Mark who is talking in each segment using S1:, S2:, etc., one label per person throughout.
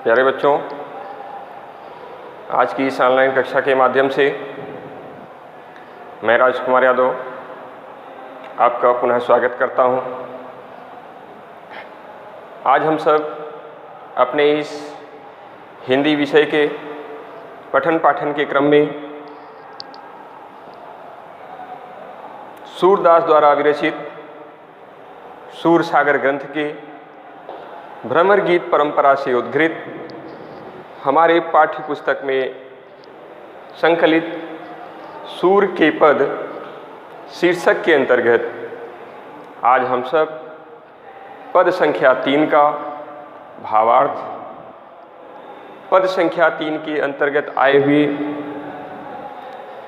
S1: प्यारे बच्चों, आज की इस ऑनलाइन कक्षा के माध्यम से मैं राजकुमार यादव आपका पुनः स्वागत करता हूं। आज हम सब अपने इस हिंदी विषय के पठन पाठन के क्रम में सूरदास द्वारा विरचित सूरसागर ग्रंथ के भ्रमर गीत परंपरा से उद्घृत हमारे पाठ्य पुस्तक में संकलित सूर के पद शीर्षक के अंतर्गत आज हम सब पद संख्या 3 का भावार्थ, पद संख्या 3 के अंतर्गत आए हुए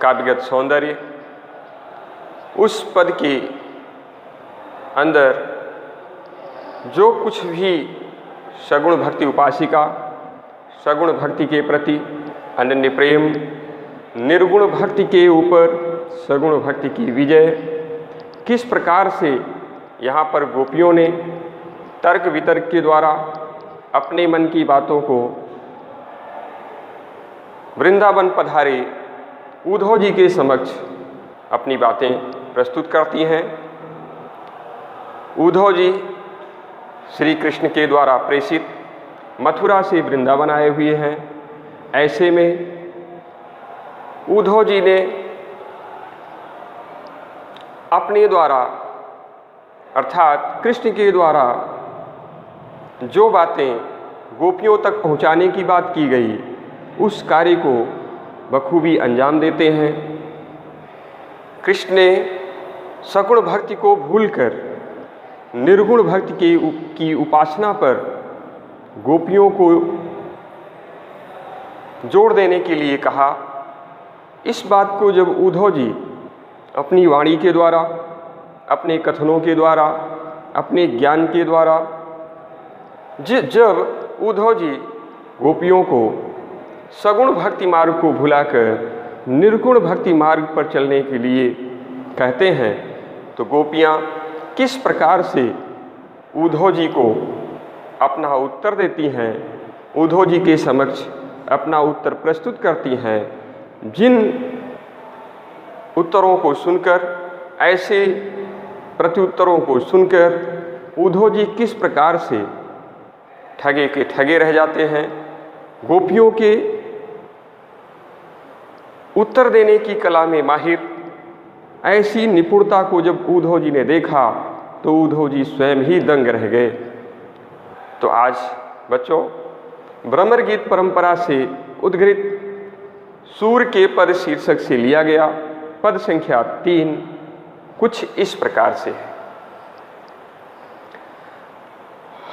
S1: काव्यगत सौंदर्य, उस पद के अंदर जो कुछ भी सगुण भक्ति उपासिका, सगुण भक्ति के प्रति अनन्य प्रेम, निर्गुण भक्ति के ऊपर सगुण भक्ति की विजय, किस प्रकार से यहाँ पर गोपियों ने तर्क वितर्क के द्वारा अपने मन की बातों को वृंदावन पधारे उद्धव जी के समक्ष अपनी बातें प्रस्तुत करती हैं। उद्धव जी श्री कृष्ण के द्वारा प्रेषित मथुरा से वृंदावन आए हुए हैं। ऐसे में उद्धव जी ने अपने द्वारा अर्थात कृष्ण के द्वारा जो बातें गोपियों तक पहुंचाने की बात की गई, उस कार्य को बखूबी अंजाम देते हैं। कृष्ण ने सगुण भक्ति को भूलकर निर्गुण भक्ति की उपासना पर गोपियों को जोड़ देने के लिए कहा। इस बात को जब उद्धव जी अपनी वाणी के द्वारा, अपने कथनों के द्वारा, अपने ज्ञान के द्वारा जब उद्धव जी गोपियों को सगुण भक्ति मार्ग को भुलाकर निर्गुण भक्ति मार्ग पर चलने के लिए कहते हैं, तो गोपियाँ किस प्रकार से उद्धव जी को अपना उत्तर देती हैं, उद्धव जी के समक्ष अपना उत्तर प्रस्तुत करती हैं। जिन उत्तरों को सुनकर, ऐसे प्रत्युत्तरों को सुनकर उद्धव जी किस प्रकार से ठगे के ठगे रह जाते हैं। गोपियों के उत्तर देने की कला में माहिर ऐसी निपुणता को जब उद्धव जी ने देखा तो उद्धव जी स्वयं ही दंग रह गए। तो आज बच्चों, भ्रमर गीत परंपरा से उद्घृत सूर के पद शीर्षक से लिया गया पद संख्या 3 कुछ इस प्रकार से है।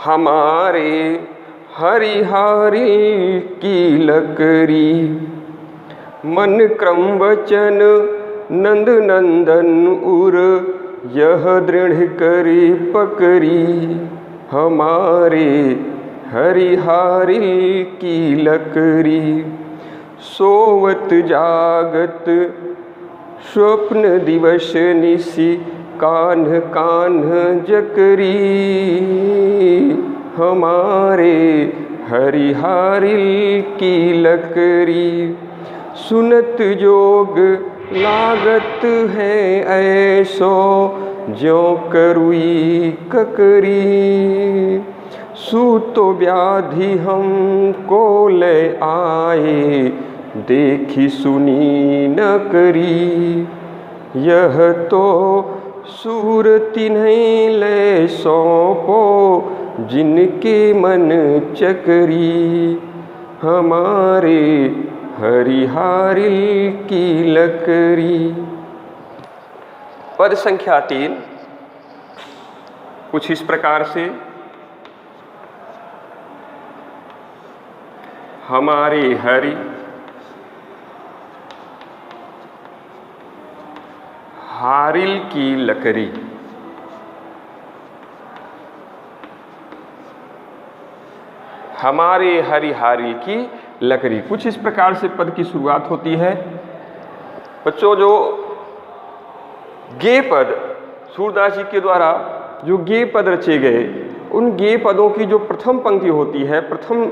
S1: हमारे हरिहारी की लकड़ी, मन क्रम वचन नंद नंदन उर, यह दृढ़ करी पकड़ी। हमारे हरिहारी की लकड़ी, सोवत जागत स्वप्न दिवस निसी, कान्ह कान्ह जकरी। हमारे हरिहारी की लकड़ी, सुनत जोग लागत है ऐसो, ज्यों करुई ककरी। सूतो व्याधि हमको ले आए, देखी सुनी न करी। यह तो सूरति नहीं ले सौंपो, जिनके मन चकरी। हमारे हरिहारी की लकड़ी। पद संख्या 3 कुछ इस प्रकार से। हमारे हरि हारिल की लकड़ी। हमारे हरिहारी की लकड़ी, कुछ इस प्रकार से पद की शुरुआत होती है। बच्चों, जो गे पद सूरदास जी के द्वारा जो गे पद रचे गए, उन गे पदों की जो प्रथम पंक्ति होती है, प्रथम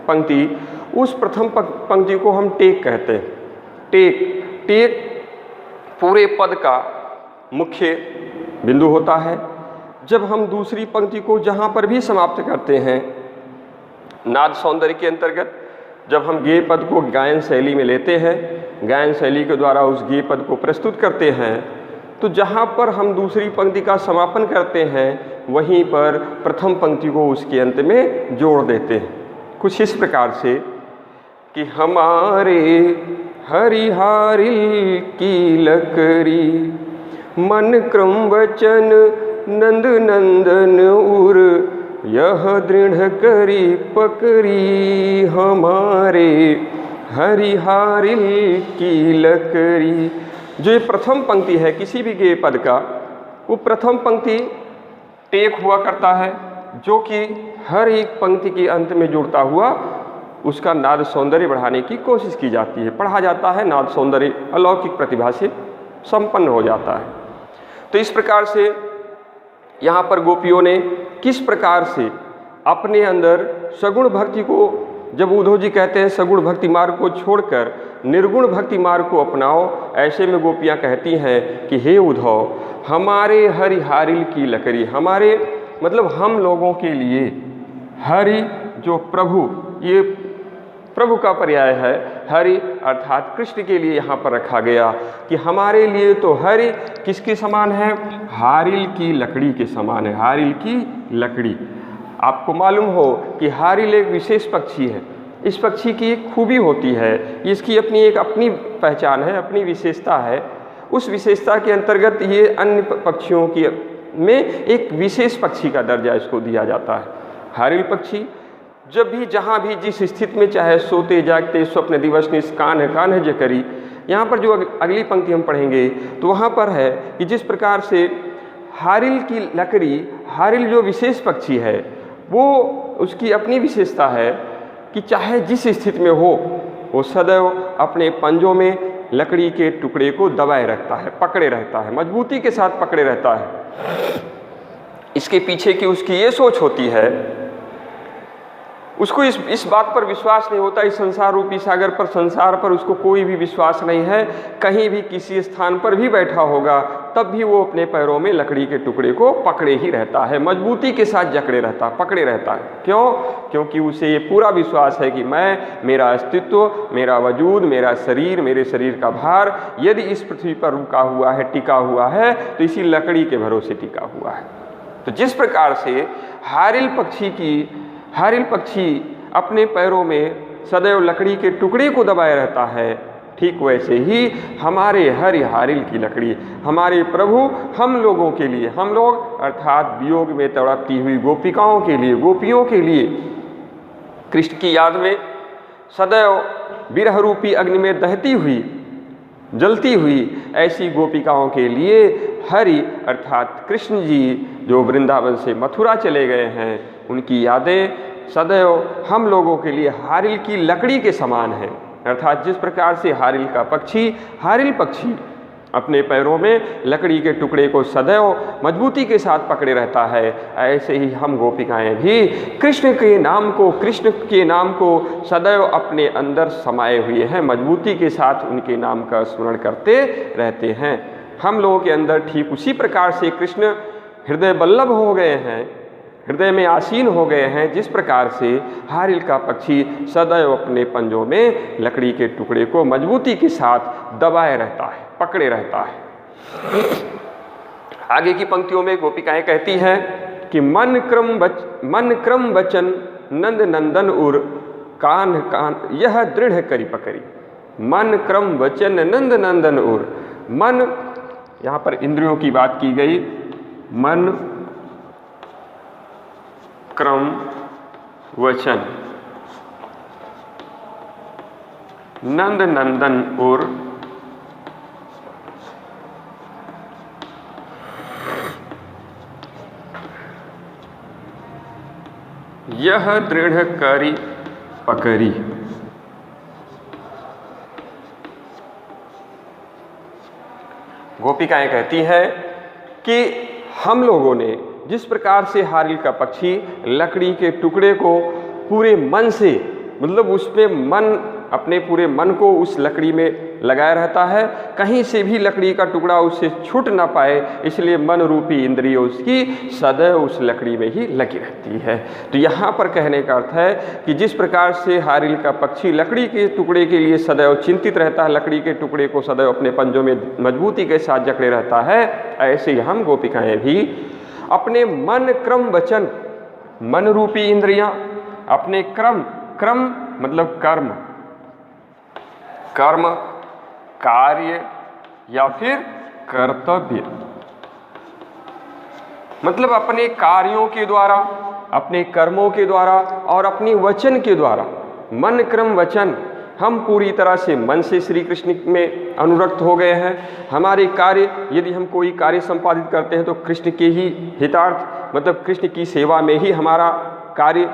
S1: पंक्ति, उस प्रथम पंक्ति को हम टेक कहते हैं। टेक पूरे पद का मुख्य बिंदु होता है। जब हम दूसरी पंक्ति को जहाँ पर भी समाप्त करते हैं, नाद सौंदर्य के अंतर्गत जब हम गेय पद को गायन शैली में लेते हैं, गायन शैली के द्वारा उस गेय पद को प्रस्तुत करते हैं, तो जहाँ पर हम दूसरी पंक्ति का समापन करते हैं वहीं पर प्रथम पंक्ति को उसके अंत में जोड़ देते हैं। कुछ इस प्रकार से कि हमारे हरिहारिल की लकड़ी, मन क्रम वचन नंद नंदन उर, यह दृढ़ करी पकड़ी, हमारे हरिहारिल की लकड़ी। जो ये प्रथम पंक्ति है किसी भी गेय पद का, वो प्रथम पंक्ति टेक हुआ करता है, जो कि हर एक पंक्ति के अंत में जुड़ता हुआ उसका नाद सौंदर्य बढ़ाने की कोशिश की जाती है, पढ़ा जाता है, नाद सौंदर्य अलौकिक प्रतिभा से संपन्न हो जाता है। तो इस प्रकार से यहाँ पर गोपियों ने किस प्रकार से अपने अंदर सगुण भक्ति को, जब उद्धव जी कहते हैं सगुण भक्ति मार्ग को छोड़कर निर्गुण भक्ति मार्ग को अपनाओ, ऐसे में गोपियाँ कहती हैं कि हे उद्धव, हमारे हरिहारिल की लकड़ी, हमारे मतलब हम लोगों के लिए, हरि जो प्रभु, ये प्रभु का पर्याय है, हरि अर्थात कृष्ण के लिए यहाँ पर रखा गया कि हमारे लिए तो हरि किसके समान है, हारिल की लकड़ी के समान है। हारिल की लकड़ी, आपको मालूम हो कि हारिल एक विशेष पक्षी है। इस पक्षी की एक खूबी होती है, इसकी अपनी पहचान है, अपनी विशेषता है। उस विशेषता के अंतर्गत ये अन्य पक्षियों की में एक विशेष पक्षी का दर्जा इसको दिया जाता है। हारिल पक्षी जब भी जहाँ भी जिस स्थिति में, चाहे सोते जागते स्वप्न दिवस निश कान्ह जे करी, यहाँ पर जो अगली पंक्ति हम पढ़ेंगे तो वहाँ पर है कि जिस प्रकार से हारिल की लकड़ी, हारिल जो विशेष पक्षी है वो उसकी अपनी विशेषता है कि चाहे जिस स्थिति में हो वो सदैव अपने पंजों में लकड़ी के टुकड़े को दबाए रखता है, पकड़े रहता है, मजबूती के साथ पकड़े रहता है। इसके पीछे की उसकी ये सोच होती है, उसको इस बात पर विश्वास नहीं होता, इस संसार रूपी सागर पर, संसार पर उसको कोई भी विश्वास नहीं है। कहीं भी किसी स्थान पर भी बैठा होगा तब भी वो अपने पैरों में लकड़ी के टुकड़े को पकड़े ही रहता है, मजबूती के साथ जकड़े रहता, पकड़े रहता है। क्यों? क्योंकि उसे ये पूरा विश्वास है कि मैं, मेरा अस्तित्व, मेरा वजूद, मेरा शरीर, मेरे शरीर का भार यदि इस पृथ्वी पर रुका हुआ है, टिका हुआ है, तो इसी लकड़ी के भरोसे टिका हुआ है। तो जिस प्रकार से हारिल पक्षी अपने पैरों में सदैव लकड़ी के टुकड़े को दबाए रहता है, ठीक वैसे ही हमारे हरिहारिल की लकड़ी, हमारे प्रभु हम लोगों के लिए, हम लोग अर्थात वियोग में तड़पती हुई गोपिकाओं के लिए, गोपियों के लिए, कृष्ण की याद में सदैव विरह रूपी अग्नि में दहती हुई, जलती हुई ऐसी गोपिकाओं के लिए हरि अर्थात कृष्ण जी जो वृंदावन से मथुरा चले गए हैं, उनकी यादें सदैव हम लोगों के लिए हारिल की लकड़ी के समान है। अर्थात जिस प्रकार से हारिल पक्षी अपने पैरों में लकड़ी के टुकड़े को सदैव मजबूती के साथ पकड़े रहता है, ऐसे ही हम गोपिकाएं भी कृष्ण के नाम को सदैव अपने अंदर समाये हुए हैं, मजबूती के साथ उनके नाम का स्मरण करते रहते हैं। हम लोगों के अंदर ठीक उसी प्रकार से कृष्ण हृदय बल्लभ हो गए हैं, हृदय में आसीन हो गए हैं, जिस प्रकार से हारिल का पक्षी सदैव अपने पंजों में लकड़ी के टुकड़े को मजबूती के साथ दबाए रहता है, पकड़े रहता है। आगे की पंक्तियों में गोपिकाएं कहती हैं कि मन क्रम वचन नंद नंदन उर, कान यह दृढ़ करी पकड़ी। मन क्रम वचन नंद नंदन उर, मन, यहाँ पर इंद्रियों की बात की गई, मन क्रम वचन नंद नंदन और यह दृढ़ करी पकड़ी। गोपिकाएं कहती हैं कि हम लोगों ने जिस प्रकार से हारिल का पक्षी लकड़ी के टुकड़े को पूरे मन से मतलब उस पे मन, अपने पूरे मन को उस लकड़ी में लगाया रहता है, कहीं से भी लकड़ी का टुकड़ा उससे छूट ना पाए, इसलिए मन रूपी इंद्रिय उसकी सदैव उस लकड़ी में ही लगी रहती है। तो यहाँ पर कहने का अर्थ है कि जिस प्रकार से हारिल का पक्षी लकड़ी के टुकड़े के लिए सदैव चिंतित रहता है, लकड़ी के टुकड़े को सदैव अपने पंजों में मजबूती के साथ जकड़े रहता है, ऐसे ही हम गोपिकाएं भी अपने मन, क्रम, वचन, मन रूपी इंद्रियां अपने क्रम मतलब कर्म, कार्य या फिर कर्तव्य, मतलब अपने कार्यों के द्वारा, अपने कर्मों के द्वारा और अपनी वचन के द्वारा, मन, क्रम, वचन, हम पूरी तरह से मन से श्री कृष्ण में अनुरक्त हो गए हैं। हमारे कार्य, यदि हम कोई कार्य संपादित करते हैं तो कृष्ण के ही हितार्थ, मतलब कृष्ण की सेवा में ही हमारा कार्य,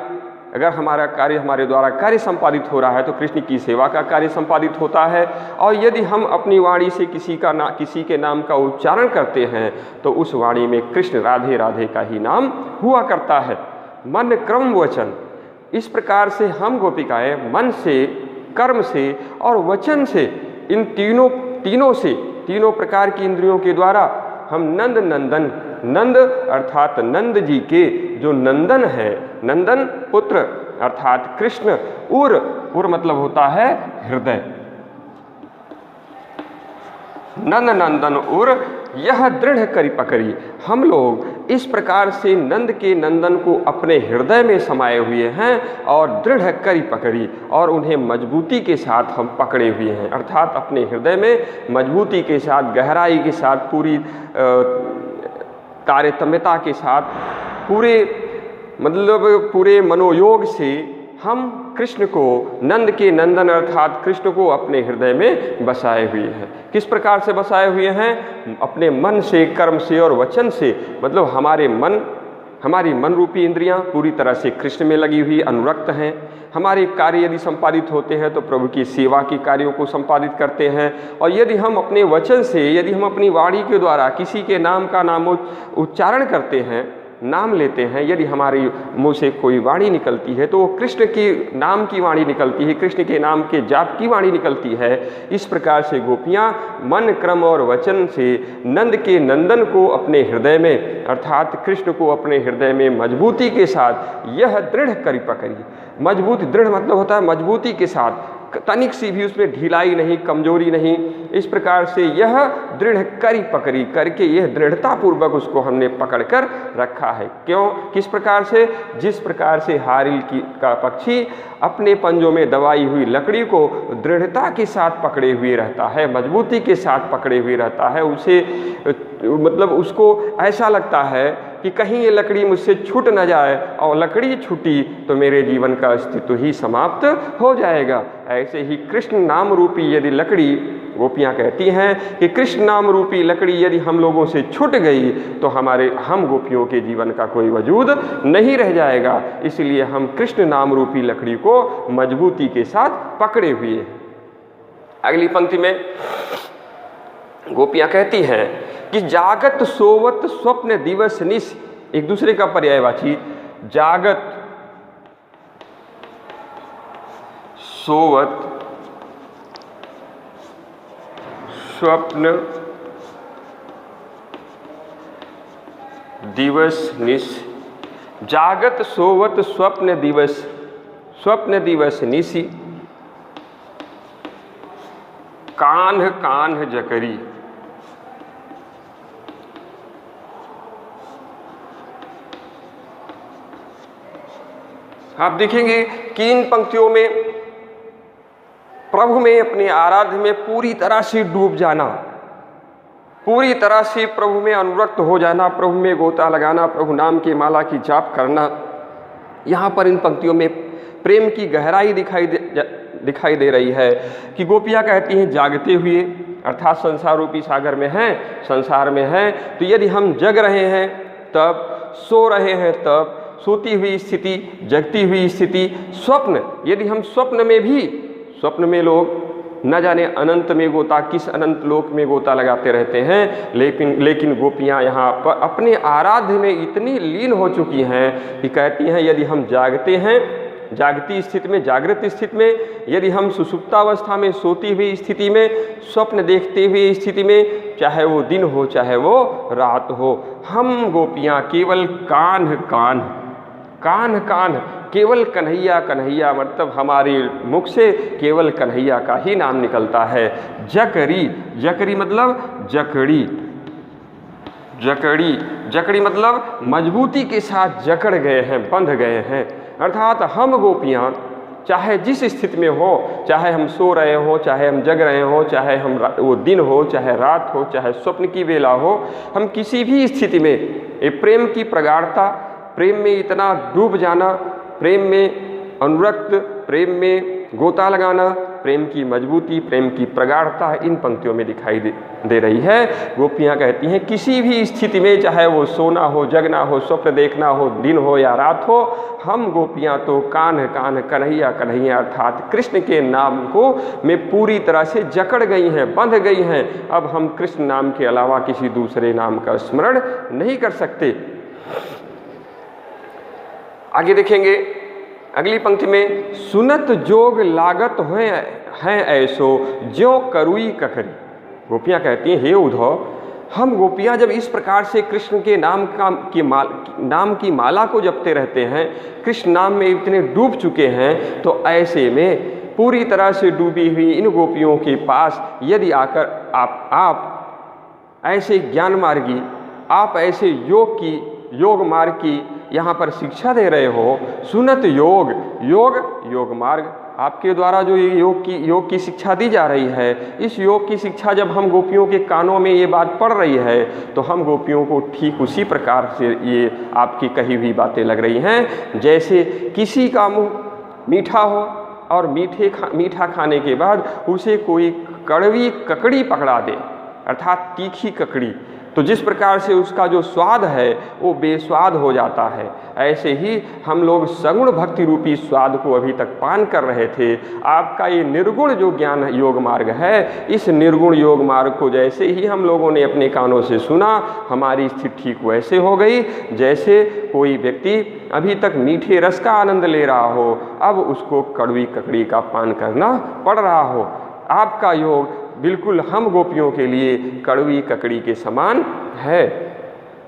S1: अगर हमारा कार्य हमारे द्वारा कार्य संपादित हो रहा है तो कृष्ण की सेवा का कार्य संपादित होता है। और यदि हम अपनी वाणी से किसी के नाम का उच्चारण करते हैं तो उस वाणी में कृष्ण राधे राधे का ही नाम हुआ करता है। मन, क्रम, वचन, इस प्रकार से हम गोपिकाएं मन से, कर्म से और वचन से, इन तीनों प्रकार की इंद्रियों के द्वारा हम नंद अर्थात नंद जी के जो नंदन है, नंदन पुत्र अर्थात कृष्ण, उर मतलब होता है हृदय, नंद नंदन उर यह दृढ़ करी पकड़ी, हम लोग इस प्रकार से नंद के नंदन को अपने हृदय में समाये हुए हैं और दृढ़ करी पकड़ी, और उन्हें मजबूती के साथ हम पकड़े हुए हैं, अर्थात अपने हृदय में मजबूती के साथ, गहराई के साथ, पूरी तारतम्यता के साथ, पूरे मनोयोग से हम कृष्ण को, नंद के नंदन अर्थात कृष्ण को अपने हृदय में बसाए हुए हैं। किस प्रकार से बसाए हुए हैं? अपने मन से, कर्म से और वचन से, मतलब हमारी मन रूपी इंद्रियां पूरी तरह से कृष्ण में लगी हुई अनुरक्त हैं। हमारे कार्य यदि संपादित होते हैं तो प्रभु की सेवा के कार्यों को संपादित करते हैं, और यदि हम अपने वचन से, यदि हम अपनी वाणी के द्वारा किसी के नाम का उच्चारण करते हैं, नाम लेते हैं, यदि हमारी मुँह से कोई वाणी निकलती है तो वो कृष्ण के नाम की वाणी निकलती है, कृष्ण के नाम के जाप की वाणी निकलती है। इस प्रकार से गोपियाँ मन, क्रम और वचन से नंद के नंदन को अपने हृदय में अर्थात कृष्ण को अपने हृदय में मजबूती के साथ यह दृढ़ करी पकड़ी, मजबूत, दृढ़ मतलब होता है मजबूती के साथ, तनिक सी भी उसमें ढिलाई नहीं, कमजोरी नहीं, इस प्रकार से यह दृढ़ करी पकड़ी करके यह दृढ़ता पूर्वक उसको हमने पकड़कर रखा है। क्यों? किस प्रकार से? जिस प्रकार से हारिल का पक्षी अपने पंजों में दबाई हुई लकड़ी को दृढ़ता के साथ पकड़े हुए रहता है, मजबूती के साथ पकड़े हुए रहता है, उसे मतलब उसको ऐसा लगता है कि कहीं ये लकड़ी मुझसे छूट न जाए, और लकड़ी छूटी तो मेरे जीवन का अस्तित्व ही समाप्त हो जाएगा। ऐसे ही कृष्ण नाम रूपी यदि लकड़ी, गोपियाँ कहती हैं कि कृष्ण नाम रूपी लकड़ी यदि हम लोगों से छूट गई तो हम गोपियों के जीवन का कोई वजूद नहीं रह जाएगा। इसलिए हम कृष्ण नाम रूपी लकड़ी को मजबूती के साथ पकड़े हुए हैं। अगली पंक्ति में गोपियाँ कहती हैं कि जागत सोवत स्वप्न दिवस निश, एक दूसरे का पर्यायवाची, जागत सोवत स्वप्न दिवस निश, जागत सोवत स्वप्न दिवस निशी, कान्ह कान्ह जकरी। आप देखेंगे कि इन पंक्तियों में प्रभु में, अपने आराध्य में पूरी तरह से डूब जाना, पूरी तरह से प्रभु में अनुरक्त हो जाना, प्रभु में गोता लगाना, प्रभु नाम की माला की जाप करना। यहाँ पर इन पंक्तियों में प्रेम की गहराई दिखाई दे रही है कि गोपियाँ कहती हैं जागते हुए अर्थात संसार रूपी सागर में हैं, संसार में हैं, तो यदि हम जग रहे हैं तब, सो रहे हैं तब, सोती हुई स्थिति, जगती हुई स्थिति, स्वप्न, यदि हम स्वप्न में लोग न जाने अनंत में गोता, किस अनंत लोक में गोता लगाते रहते हैं, लेकिन गोपियाँ यहाँ पर अपने आराध्य में इतनी लीन हो चुकी हैं कि कहती हैं यदि हम जागते हैं जागती स्थिति में, जागृत स्थिति में, यदि हम सुषुप्तावस्था में, सोती हुई स्थिति में, स्वप्न देखते हुए स्थिति में, चाहे वो दिन हो चाहे वो रात हो, हम गोपियाँ केवल कान्ह कान्ह, कान्ह कान्ह, केवल कन्हैया कन्हैया, मतलब हमारे मुख से केवल कन्हैया का ही नाम निकलता है। जकरी, जकरी मतलब जकड़ी, जकड़ी, जकड़ी मतलब मजबूती के साथ जकड़ गए हैं, बंध गए हैं। अर्थात हम गोपियाँ चाहे जिस स्थिति में हो, चाहे हम सो रहे हो, चाहे हम जग रहे हो, चाहे हम वो दिन हो, चाहे रात हो, चाहे स्वप्न की वेला हो, हम किसी भी स्थिति में ये प्रेम की प्रगाढ़ता, प्रेम में इतना डूब जाना, प्रेम में अनुरक्त, प्रेम में गोता लगाना, प्रेम की मजबूती, प्रेम की प्रगाढ़ता इन पंक्तियों में दिखाई दे रही है। गोपियाँ कहती हैं किसी भी स्थिति में, चाहे वो सोना हो, जगना हो, स्वप्न देखना हो, दिन हो या रात हो, हम गोपियाँ तो कान्ह कान्ह, कन्हैया कन्हैया, अर्थात कृष्ण के नाम को में पूरी तरह से जकड़ गई हैं, बंध गई हैं। अब हम कृष्ण नाम के अलावा किसी दूसरे नाम का स्मरण नहीं कर सकते। आगे देखेंगे अगली पंक्ति में, सुनत जोग लागत हैं ऐसो ज्यों करुई ककरी। गोपियाँ कहती हैं हे उद्धव, हम गोपियाँ जब इस प्रकार से कृष्ण के नाम की माला को जपते रहते हैं, कृष्ण नाम में इतने डूब चुके हैं, तो ऐसे में पूरी तरह से डूबी हुई इन गोपियों के पास यदि आकर आप ऐसे ज्ञान मार्गी, आप ऐसे योग मार्ग की यहाँ पर शिक्षा दे रहे हो, सुनत योग, योग मार्ग, आपके द्वारा जो ये योग की शिक्षा दी जा रही है, इस योग की शिक्षा जब हम गोपियों के कानों में ये बात पड़ रही है, तो हम गोपियों को ठीक उसी प्रकार से ये आपकी कही हुई बातें लग रही हैं जैसे किसी का मुँह मीठा हो और मीठा खाने के बाद उसे कोई कड़वी ककड़ी पकड़ा दे, अर्थात तीखी ककड़ी, तो जिस प्रकार से उसका जो स्वाद है वो बेस्वाद हो जाता है, ऐसे ही हम लोग सगुण भक्ति रूपी स्वाद को अभी तक पान कर रहे थे। आपका ये निर्गुण जो ज्ञान योग मार्ग है, इस निर्गुण योग मार्ग को जैसे ही हम लोगों ने अपने कानों से सुना, हमारी स्थिति ठीक वैसे हो गई जैसे कोई व्यक्ति अभी तक मीठे रस का आनंद ले रहा हो, अब उसको कड़वी ककड़ी का पान करना पड़ रहा हो। आपका योग बिल्कुल हम गोपियों के लिए कड़वी ककड़ी के समान है।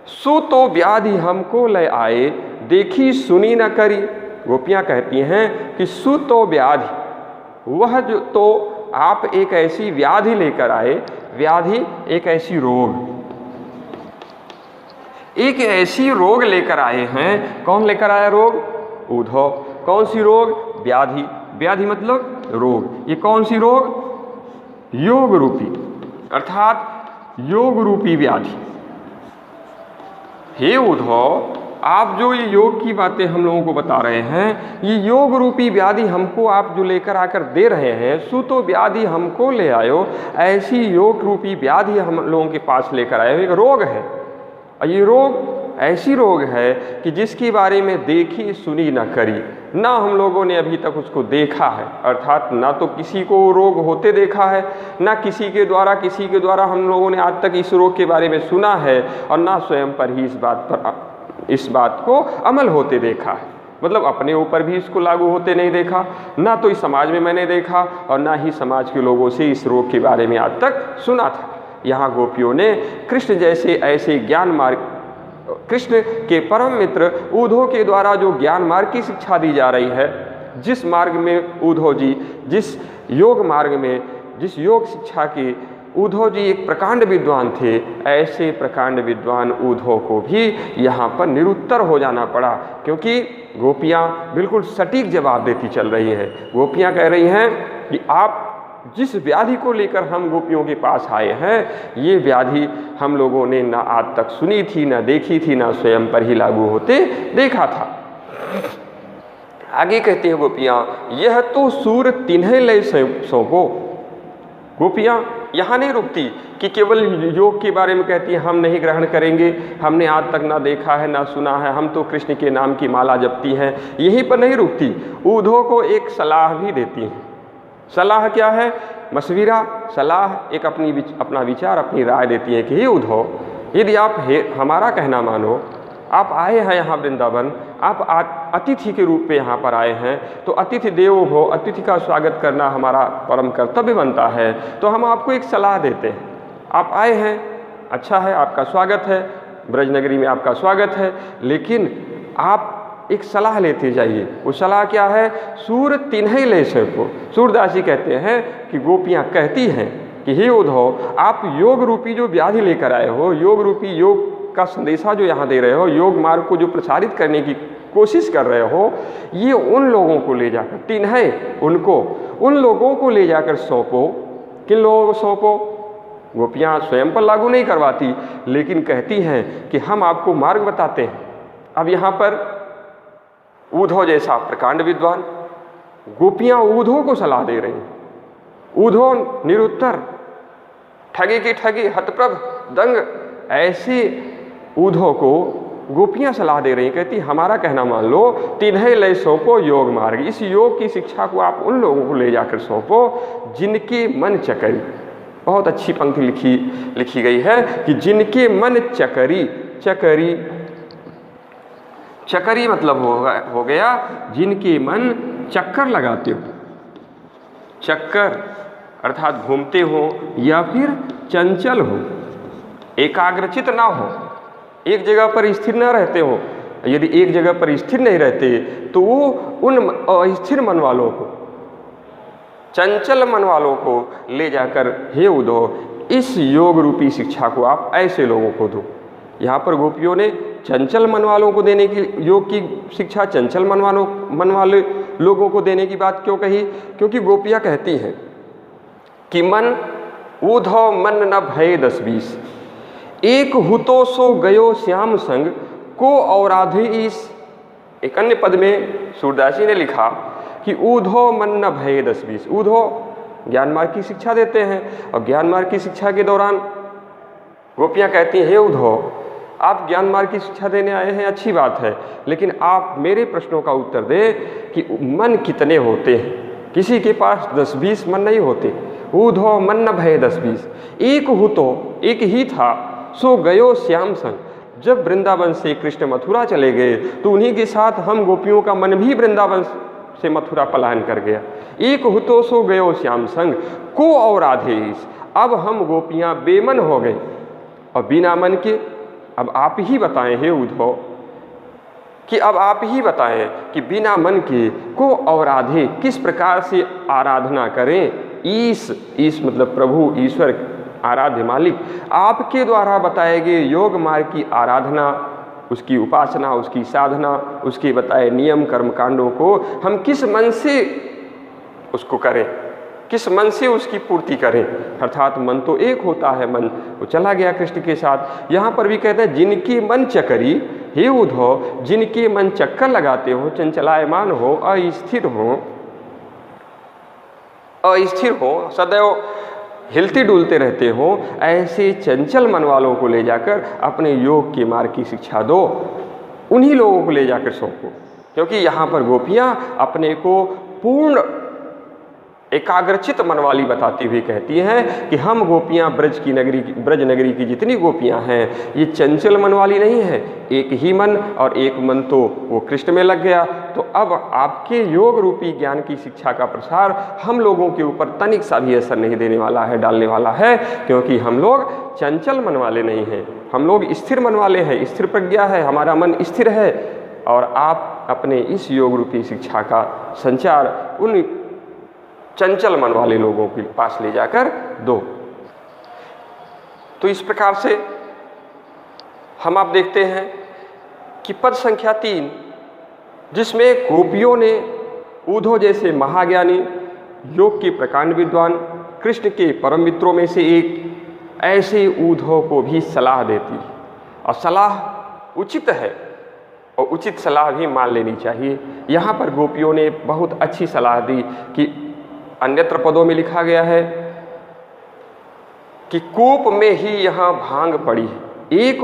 S1: सो तो व्याधि हमको ले आए, देखी सुनी न करी। गोपियाँ कहती हैं कि सु तो व्याधि, वह जो तो आप एक ऐसी व्याधि लेकर आए, व्याधि एक ऐसी रोग, एक ऐसी रोग लेकर आए हैं। कौन लेकर आया रोग? उद्धव। कौन सी रोग? व्याधि। व्याधि मतलब रोग। ये कौन सी रोग? योग रूपी, अर्थात योग रूपी व्याधि। हे उद्धव, आप जो ये योग की बातें हम लोगों को बता रहे हैं, ये योग रूपी व्याधि हमको आप जो लेकर आकर दे रहे हैं, सु तो व्याधि हमको ले आयो, ऐसी योग रूपी व्याधि हम लोगों के पास लेकर आए हो। एक रोग है, और ये रोग ऐसी रोग है कि जिसके बारे में देखी सुनी न करी, ना हम लोगों ने अभी तक उसको देखा है, अर्थात ना तो किसी को रोग होते देखा है, ना किसी के द्वारा हम लोगों ने आज तक इस रोग के बारे में सुना है, और ना स्वयं पर ही इस बात को अमल होते देखा है। मतलब अपने ऊपर भी इसको लागू होते नहीं देखा, ना तो इस समाज में मैंने देखा, और ना ही समाज के लोगों से इस रोग के बारे में आज तक सुना था। यहाँ गोपियों ने कृष्ण जैसे ऐसे ज्ञान मार्ग, कृष्ण के परम मित्र उद्धव के द्वारा जो ज्ञान मार्ग की शिक्षा दी जा रही है, जिस मार्ग में उद्धव जी, जिस योग मार्ग में, जिस योग शिक्षा की उद्धव जी एक प्रकांड विद्वान थे, ऐसे प्रकांड विद्वान उद्धव को भी यहाँ पर निरुत्तर हो जाना पड़ा, क्योंकि गोपियाँ बिल्कुल सटीक जवाब देती चल रही हैं। गोपियाँ कह रही हैं कि आप जिस व्याधि को लेकर हम गोपियों के पास आए हैं, ये व्याधि हम लोगों ने ना आज तक सुनी थी, ना देखी थी, ना स्वयं पर ही लागू होते देखा था। आगे कहते हैं गोपियाँ, यह तो सूर तिन्हें ले सौंपो। गोपियाँ यहाँ नहीं रुकती कि केवल योग के बारे में कहती हैं हम नहीं ग्रहण करेंगे, हमने आज तक ना देखा है ना सुना है, हम तो कृष्ण के नाम की माला जपती हैं, यहीं पर नहीं रुकती, उद्धव को एक सलाह भी देती हैं। सलाह क्या है? मशविरा, सलाह, एक अपना विचार, अपनी राय देती है कि हे उद्धव, यदि आप हमारा कहना मानो आप आए हैं यहाँ वृंदावन, आप अतिथि के रूप में यहाँ पर आए हैं, तो अतिथि देवो भव, अतिथि का स्वागत करना हमारा परम कर्तव्य बनता है। तो हम आपको एक सलाह देते हैं, आप आए हैं, अच्छा है, आपका स्वागत है, ब्रजनगरी में आपका स्वागत है, लेकिन आप एक सलाह लेते जाइए। वो सलाह क्या है? सूर तिन्है ले सको। सूरदास जी कहते हैं कि गोपियाँ कहती हैं कि हे उद्धव, आप योग रूपी जो व्याधि लेकर आए हो, योग रूपी योग का संदेशा जो यहाँ दे रहे हो, योग मार्ग को जो प्रसारित करने की कोशिश कर रहे हो, ये उन लोगों को ले जाकर, तिन्है उनको, उन लोगों को ले जाकर सौंपो। किन लोगों को सौंपो? गोपियाँ स्वयं पर लागू नहीं करवाती, लेकिन कहती हैं कि हम आपको मार्ग बताते हैं। अब यहाँ पर उद्धव जैसा प्रकांड विद्वान, गोपियाँ उद्धव को सलाह दे रही हैं। उद्धव निरुत्तर, ठगी की ठगी, हतप्रभ, दंग, ऐसे उद्धव को गोपियाँ सलाह दे रही, कहती हमारा कहना मान लो, तिन्है ले सौंपो योग मार्ग। इस योग की शिक्षा को आप उन लोगों को ले जाकर सौंपो जिनके मन चकरी। बहुत अच्छी पंक्ति लिखी गई है कि जिनके मन चकरी, चकरी, चकरी मतलब हो गया जिनके मन चक्कर लगाते हो, चक्कर अर्थात घूमते हो या फिर चंचल हो, एकाग्रचित ना हो, एक जगह पर स्थिर न रहते हो। यदि एक जगह पर स्थिर नहीं रहते तो वो उन अस्थिर मन वालों को, चंचल मन वालों को ले जाकर, हे उद्धव, इस योग रूपी शिक्षा को आप ऐसे लोगों को दो। यहाँ पर गोपियों ने चंचल मन वालों को देने की, योग की शिक्षा चंचल मन वाले लोगों को देने की बात क्यों कही? क्योंकि गोपियाँ कहती हैं कि मन उद्धव मन न भय 10-20, एक हुतो सो गयो श्याम संग को औराधि ईस। एक अन्य पद में सूरदास जी ने लिखा कि उद्धव मन न भय 10-20। उद्धव ज्ञान मार्ग की शिक्षा देते हैं, और ज्ञान मार्ग की शिक्षा के दौरान गोपियाँ कहती हैं, हे उद्धव, आप ज्ञान मार्ग की शिक्षा देने आए हैं, अच्छी बात है, लेकिन आप मेरे प्रश्नों का उत्तर दें कि मन कितने होते हैं। किसी के पास 10-20 मन नहीं होते। उद्धव मन न भय 10-20, एक हु तो, एक ही था, सो गयो श्याम संग। जब वृंदावन से कृष्ण मथुरा चले गए तो उन्हीं के साथ हम गोपियों का मन भी वृंदावन से मथुरा पलायन कर गया। एक हु तो सो गयो श्याम संग को और आधेश। अब हम गोपियाँ बेमन हो गए और बिना मन के। अब आप ही बताएं हे उद्धव, कि अब आप ही बताएं कि बिना मन के को और आधे किस प्रकार से आराधना करें। ईश मतलब प्रभु, ईश्वर, आराध्य मालिक, आपके द्वारा बताए गए योग मार्ग की आराधना, उसकी उपासना, उसकी साधना, उसके बताए नियम कर्म कांडों को हम किस मन से उसको करें, किस मन से उसकी पूर्ति करें। अर्थात मन तो एक होता है, मन वो चला गया कृष्ण के साथ। यहाँ पर भी कहते हैं जिनके मन चकरी, हे उद्धव, जिनके मन चक्कर लगाते हो, चंचलायमान हो, अस्थिर हो, सदैव हिलते डुलते रहते हो, ऐसे चंचल मन वालों को ले जाकर अपने योग के मार्ग की शिक्षा दो। उन्हीं लोगों को ले जाकर सौंपो, क्योंकि यहाँ पर गोपियाँ अपने को पूर्ण एकाग्रचित मन वाली बताती हुई कहती हैं कि हम गोपियाँ ब्रज नगरी की जितनी गोपियाँ हैं ये चंचल मन वाली नहीं है। एक ही मन, और एक मन तो वो कृष्ण में लग गया। तो अब आपके योग रूपी ज्ञान की शिक्षा का प्रसार हम लोगों के ऊपर तनिक सा भी असर नहीं देने वाला है, डालने वाला है, क्योंकि हम लोग चंचल मन वाले नहीं हैं, हम लोग स्थिर मन वाले हैं, स्थिर प्रज्ञा है, हमारा मन स्थिर है। और आप अपने इस योग रूपी शिक्षा का संचार उन चंचल मन वाले लोगों के पास ले जाकर दो। तो इस प्रकार से हम आप देखते हैं कि पद संख्या 3, जिसमें गोपियों ने उद्धव जैसे महाज्ञानी, योग के प्रकांड विद्वान, कृष्ण के परम मित्रों में से एक ऐसे उद्धव को भी सलाह देती, और सलाह उचित है और उचित सलाह भी मान लेनी चाहिए। यहाँ पर गोपियों ने बहुत अच्छी सलाह दी कि अन्यत्र पदों में लिखा गया है कि कूप में ही यहाँ भांग पड़ी है, एक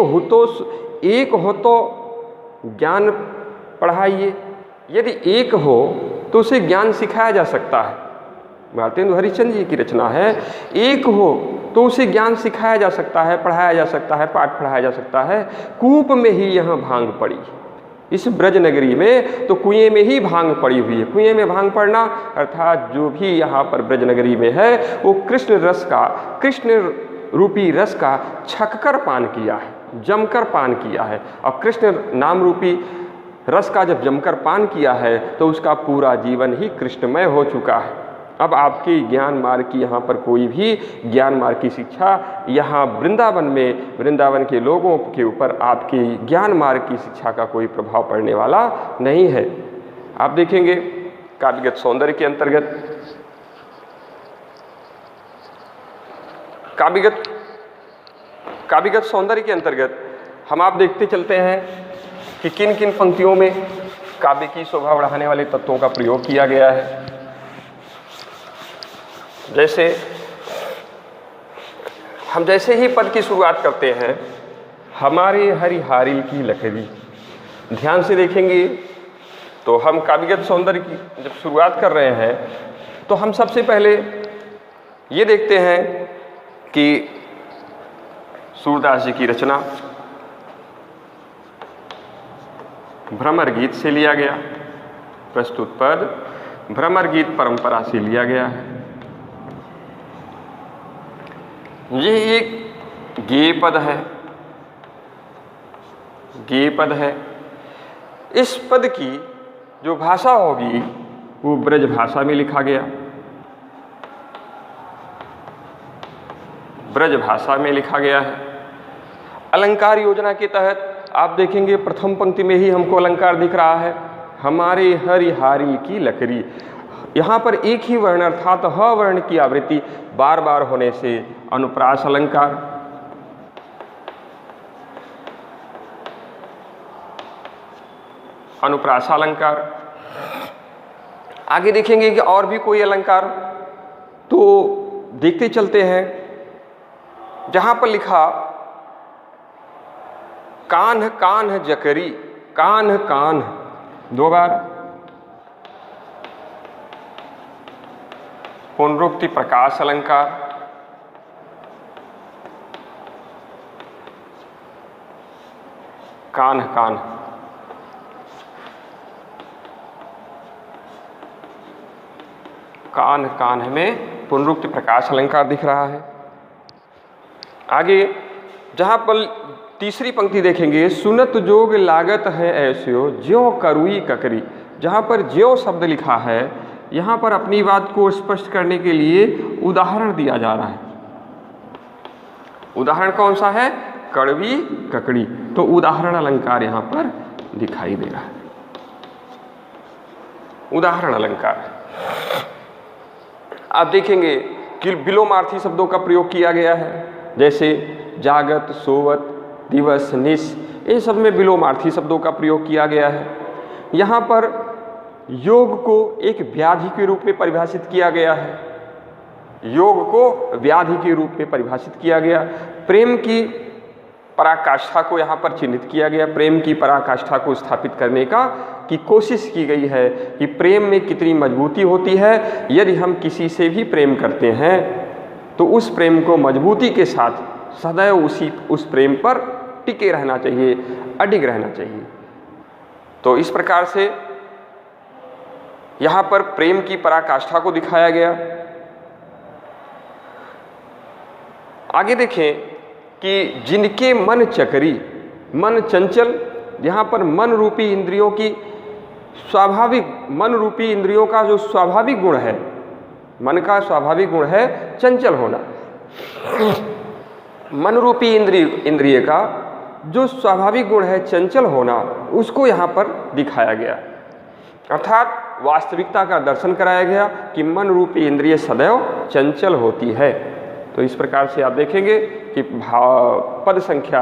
S1: हो तो ज्ञान पढ़ाइए। यदि एक हो तो उसे ज्ञान सिखाया जा सकता है। भारतेंदु हरिश्चंद्र जी की रचना है, एक हो तो उसे ज्ञान सिखाया जा सकता है, पढ़ाया जा सकता है, पाठ पढ़ाया जा सकता है। कूप में ही यहाँ भांग पड़ी, इस ब्रज नगरी में तो कुएं में ही भांग पड़ी हुई है। कुएं में भांग पड़ना अर्थात जो भी यहाँ पर ब्रज नगरी में है वो कृष्ण रस का, कृष्ण रूपी रस का छककर पान किया है, जमकर पान किया है। और कृष्ण नाम रूपी रस का जब जमकर पान किया है तो उसका पूरा जीवन ही कृष्णमय हो चुका है। अब आपकी ज्ञान मार्ग की यहाँ पर कोई भी ज्ञान मार्ग की शिक्षा यहाँ वृंदावन में, वृंदावन के लोगों के ऊपर आपकी ज्ञान मार्ग की शिक्षा का कोई प्रभाव पड़ने वाला नहीं है। आप देखेंगे काव्यगत सौंदर्य के अंतर्गत, काव्यगत सौंदर्य के अंतर्गत हम आप देखते चलते हैं कि किन किन पंक्तियों में काव्य की शोभा बढ़ाने वाले तत्वों का प्रयोग किया गया है। जैसे हम जैसे ही पद की शुरुआत करते हैं, हमारे हरिहारी की लकड़ी, ध्यान से देखेंगे तो हम काव्यगत सौंदर्य की जब शुरुआत कर रहे हैं तो हम सबसे पहले ये देखते हैं कि सूरदास जी की रचना भ्रमर गीत से लिया गया, प्रस्तुत पद भ्रमर गीत परंपरा से लिया गया है। ये एक गेय पद है, गेय पद है। इस पद की जो भाषा होगी वो ब्रज भाषा में लिखा गया, ब्रज भाषा में लिखा गया है। अलंकार योजना के तहत आप देखेंगे प्रथम पंक्ति में ही हमको अलंकार दिख रहा है, हमारे हरिहारी की लकड़ी। यहाँ पर एक ही वर्ण अर्थात ह वर्ण की आवृत्ति बार बार होने से अनुप्रास अलंकार, अनुप्रास अलंकार। आगे देखेंगे कि और भी कोई अलंकार, तो देखते चलते हैं। जहाँ पर लिखा कान्ह कान्ह जकरी, कान्ह कान्ह 2 बार, पुनरुक्ति प्रकाश अलंकार, कान्ह कान्ह, कान्ह कान्ह में पुनरुक्ति प्रकाश अलंकार दिख रहा है। आगे जहाँ पर तीसरी पंक्ति देखेंगे, सुनत जोग लागत है ऐस्यो ज्यों करुई ककरी। जहाँ पर ज्यों शब्द लिखा है यहाँ पर अपनी बात को स्पष्ट करने के लिए उदाहरण दिया जा रहा है। उदाहरण कौन सा है? कड़वी ककड़ी। तो उदाहरण अलंकार यहाँ पर दिखाई दे रहा है, उदाहरण अलंकार। आप देखेंगे कि विलोमार्थी शब्दों का प्रयोग किया गया है, जैसे जागत, सोवत, दिवस, निश, इन सब में विलोमार्थी शब्दों का प्रयोग किया गया है। यहाँ पर योग को एक व्याधि के रूप में परिभाषित किया गया है, योग को व्याधि के रूप में परिभाषित किया गया। प्रेम की पराकाष्ठा को यहाँ पर चिन्हित किया गया, प्रेम की पराकाष्ठा को स्थापित करने की कोशिश की गई है कि प्रेम में कितनी मजबूती होती है। यदि हम किसी से भी प्रेम करते हैं तो उस प्रेम को मजबूती के साथ सदैव उस प्रेम पर टिके रहना चाहिए, अडिग रहना चाहिए। तो इस प्रकार से यहाँ पर प्रेम की पराकाष्ठा को दिखाया गया। आगे देखें कि जिनके मन चकरी, मन चंचल, यहाँ पर मन रूपी इंद्रियों की स्वाभाविक, मन रूपी इंद्रियों का जो स्वाभाविक गुण है, मन का स्वाभाविक गुण है चंचल होना। मन रूपी इंद्रिय का जो स्वाभाविक गुण है चंचल होना, उसको यहाँ पर दिखाया गया। अर्थात वास्तविकता का दर्शन कराया गया कि मन रूपी इंद्रिय सदैव चंचल होती है। तो इस प्रकार से आप देखेंगे कि पद संख्या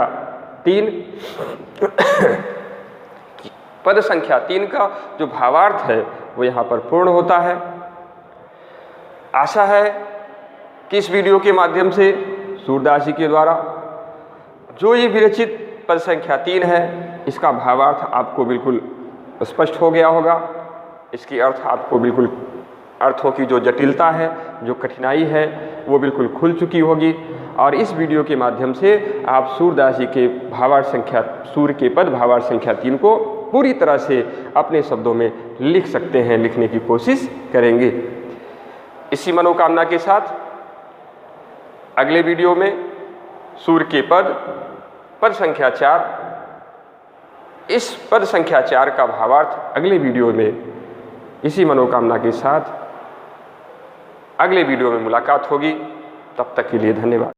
S1: 3 पद संख्या 3 का जो भावार्थ है वो यहाँ पर पूर्ण होता है। आशा है कि इस वीडियो के माध्यम से सूरदास जी के द्वारा जो ये विरचित पद संख्या 3 है, इसका भावार्थ आपको बिल्कुल स्पष्ट हो गया होगा। इसकी अर्थ आपको बिल्कुल, अर्थों की जो जटिलता है, जो कठिनाई है, वो बिल्कुल खुल चुकी होगी। और इस वीडियो के माध्यम से आप सूरदास जी के भावार्थ संख्या सूर्य के पद भावार्थ संख्या 3 को पूरी तरह से अपने शब्दों में लिख सकते हैं, लिखने की कोशिश करेंगे। इसी मनोकामना के साथ अगले वीडियो में सूर्य के पद संख्या 4, इस पद संख्या 4 का भावार्थ अगले वीडियो में इसी मनोकामना के साथ अगले वीडियो में मुलाकात होगी। तब तक के लिए धन्यवाद।